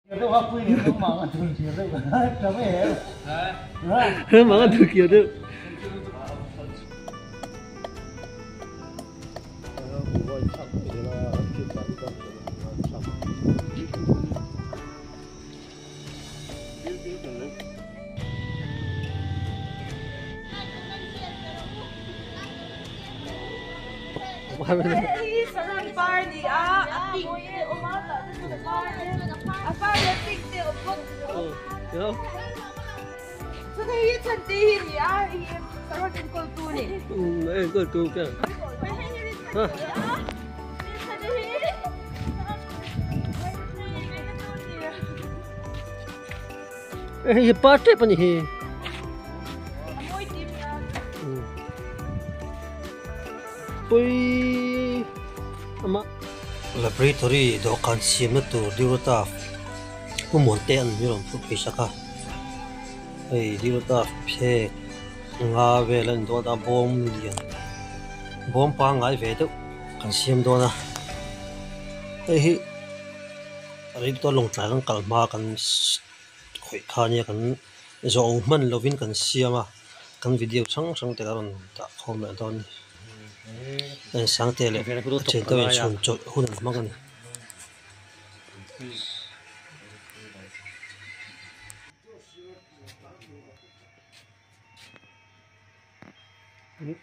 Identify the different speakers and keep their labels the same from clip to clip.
Speaker 1: Mang được kia được.
Speaker 2: Sarang party umata dito a fire tigte upot.
Speaker 1: Yo.
Speaker 2: So dahil sandihin ya sarang din kultuni.
Speaker 1: Kultu ka. Ha. Ye party pa ni he. Pui ama laboratory do kan sim na tur diurata pumonte an miron pu pisaka ei diurata phe nga velan do da bom lian bom pa ngai ve do kan sim do na ei ari to long ta kan kalma kan khoi khania kan zo man lovin kan siama kan video sang sang te karon ta khom na don sáng thế lại trên tôi xuống chỗ hôn mắc này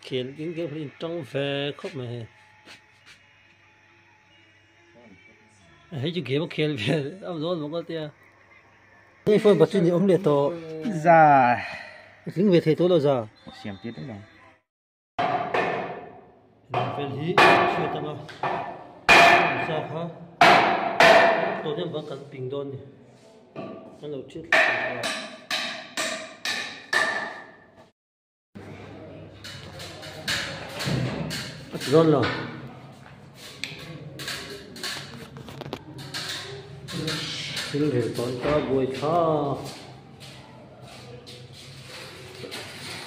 Speaker 1: kiến cái phần trong về khóc mà hay chịu kiếm kiến về ông rồi một cái tiaนี่phần bát ni ông liệt to
Speaker 3: ra
Speaker 1: tính về thế tôi là giờ
Speaker 3: xem tiếp đấy này
Speaker 1: về gì chuyện tao mà sao hả tôi đang vẫn cần bình đôn này nó lâu chết đôn rồi xin về con cho buổi cho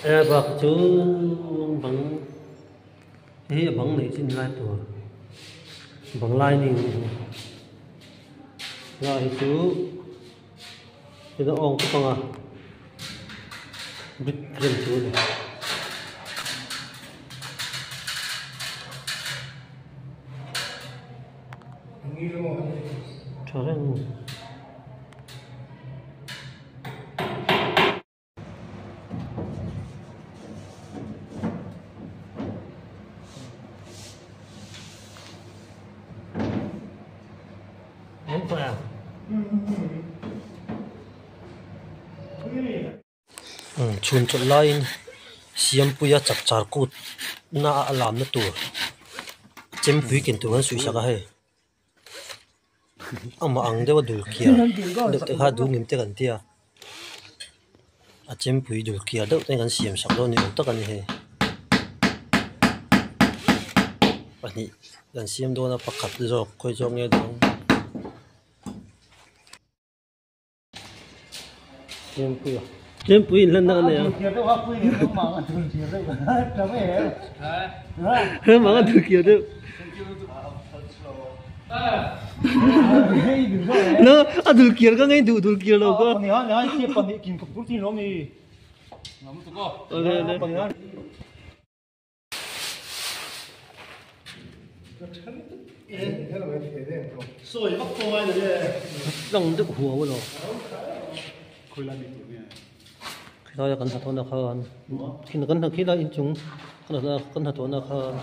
Speaker 1: bạc chú bằng thế bằng này xin lại tuổi bằng lai này rồi chú thì nó ong cái con à biết thêm chú này cho rằng chun chun line siam puya chak char kut na alam na tur chem pui kin tu han sui saka he ama ang dewa dul kia dok te ha du ngim te kan tia a chem pui dul kia dok te kan siam sak lo ni ok tak ani he pani kan siam do na pakhat zo khoi jong nge dong chem puya Jem pui lên nào này à? Hả? Mà ăn được kia được. Nó ăn được kia cái ngay đủ được kia đâu cơ.
Speaker 3: Này kia phần này kim cục túi tin lắm đi.
Speaker 1: Sôi bắt tôi rồi. Rong được hùa rồi. Rồi cần thật là hơn khi nó cần khi là in chúng cần thật là hơn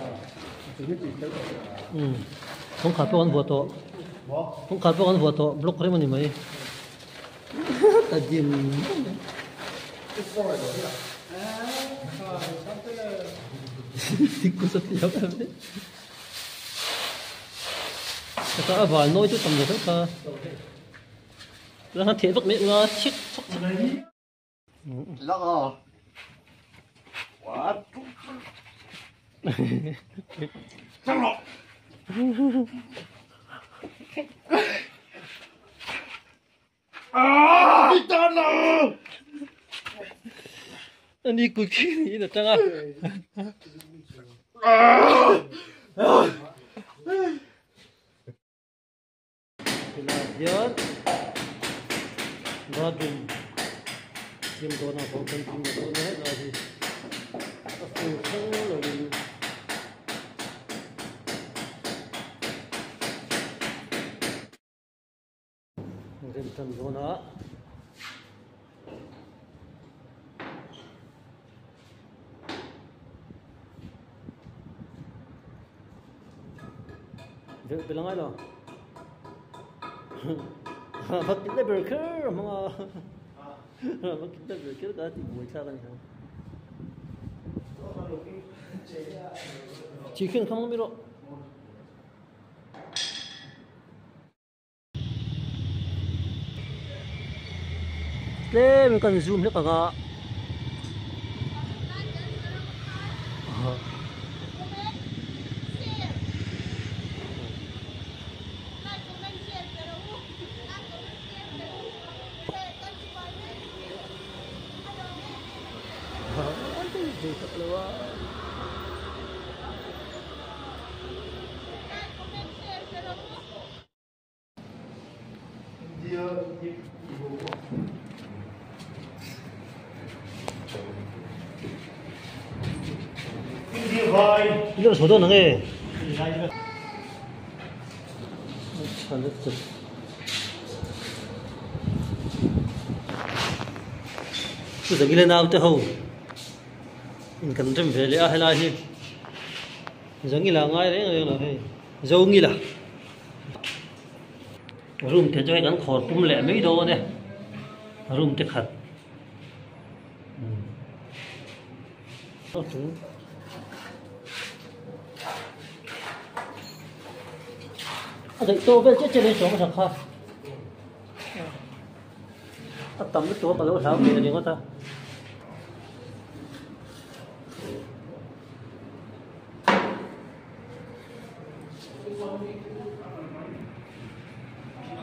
Speaker 1: không khá con vừa to không khá con vừa to block cái mình mấy ta dìm thích có rất nhiều cái đấy ta vào nôi chút tầm nhiều thứ cơ nó thiệt bất miệng nó chết
Speaker 3: lắc à quá lắc lọ đi tan nào
Speaker 1: anh đi cuộc thi gì là trăng à là ra dùng chiêm đồ nào có cần tìm được đồ hết rồi thì phụ không rồi thêm tầm đồ nữa việc bên ngoài rồi phát triển tới bờ khơi mà phát triển tới bờ khơi cả thì buổi saoกันครับchỉ khiến không biết đâu mình cần zoom hết cả ngã 이거 저도 나게 잘했어 cứ giờ lên nào tới hầu mình cần thêm về lẽ hay là gì giờ nghĩ là ngay đấy là hay dâu nghĩ là room thế cho anh khổ cũng lẽ mấy đô này room thế khát đấy tôi biết chết trên chỗ mà chẳng khác tầm cái chỗ mà lâu sao về thì có ta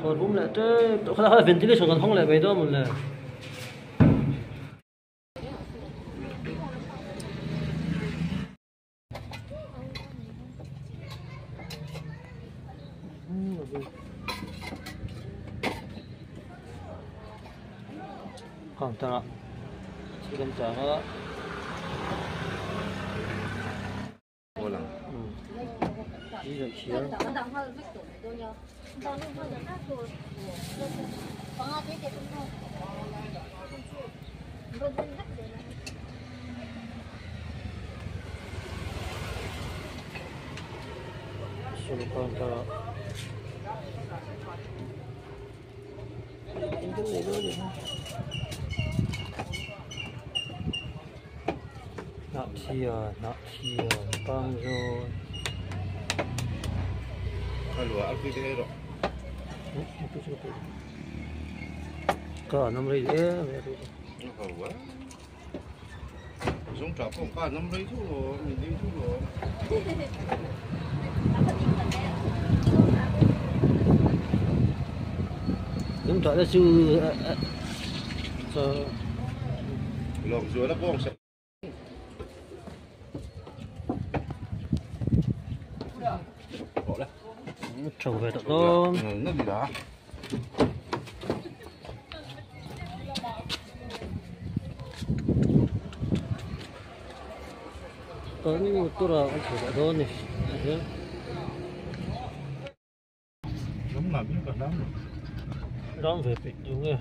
Speaker 1: rồi cũng lại tới khá là ventilation còn không lại về đó một là còn ta chỉ cần trả nó đi rồi chiếu solo còn ta not here bang rồi
Speaker 3: Allora, alfiero.
Speaker 1: có năm ly đấy
Speaker 3: Allora. Giống chó không cả năm mấy thu rồi, mình đi thu rồi.
Speaker 1: đúng rồi là sư
Speaker 3: Lộn dưới nó bông sẽ.
Speaker 1: trồng về tận đó
Speaker 3: Nó gì đó.
Speaker 1: có những tôi là anh thử đó này
Speaker 3: Giống là biết còn lắm.
Speaker 1: đó về bị đúng rồi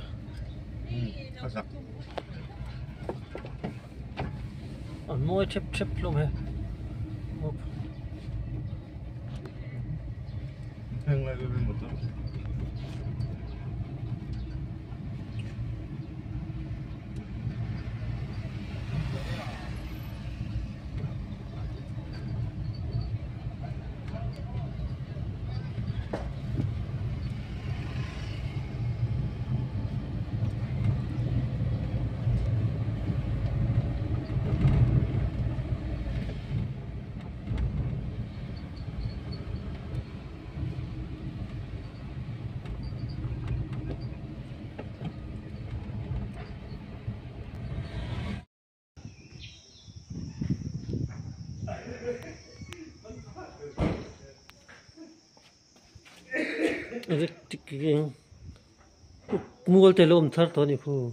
Speaker 3: Có sặc.
Speaker 1: ăn môi chép luôn hả
Speaker 3: Hang lại bên một tấm.
Speaker 1: cái mua cái lồng thắt thôi nhỉ phu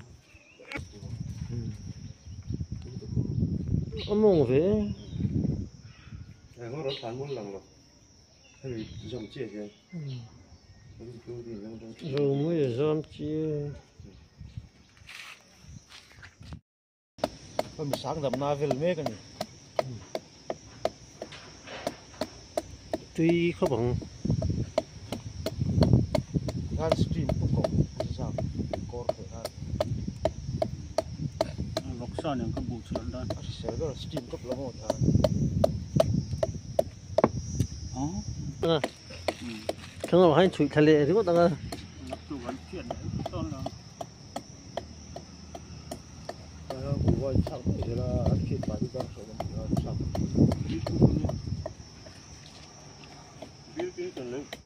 Speaker 1: mong về
Speaker 3: 야, 그거 안 몰랑 거. 해 좀 찌게.
Speaker 1: rồi mới dám chia
Speaker 4: Mình sáng dầm na về mê cái này.
Speaker 1: tuy không bằng
Speaker 4: Gan stream cũng có sao có thể gan.
Speaker 5: Lộc san yang kabu chuan dan.
Speaker 4: Sẽ có stream cấp lắm một thằng.
Speaker 5: Oh.
Speaker 1: thằng nào hay chui thale thì có tao
Speaker 5: Nak tu kan kian ton la.
Speaker 4: Của voi sao thế là ăn thịt phải đi ra số làm sao.
Speaker 5: Bil bil kan le.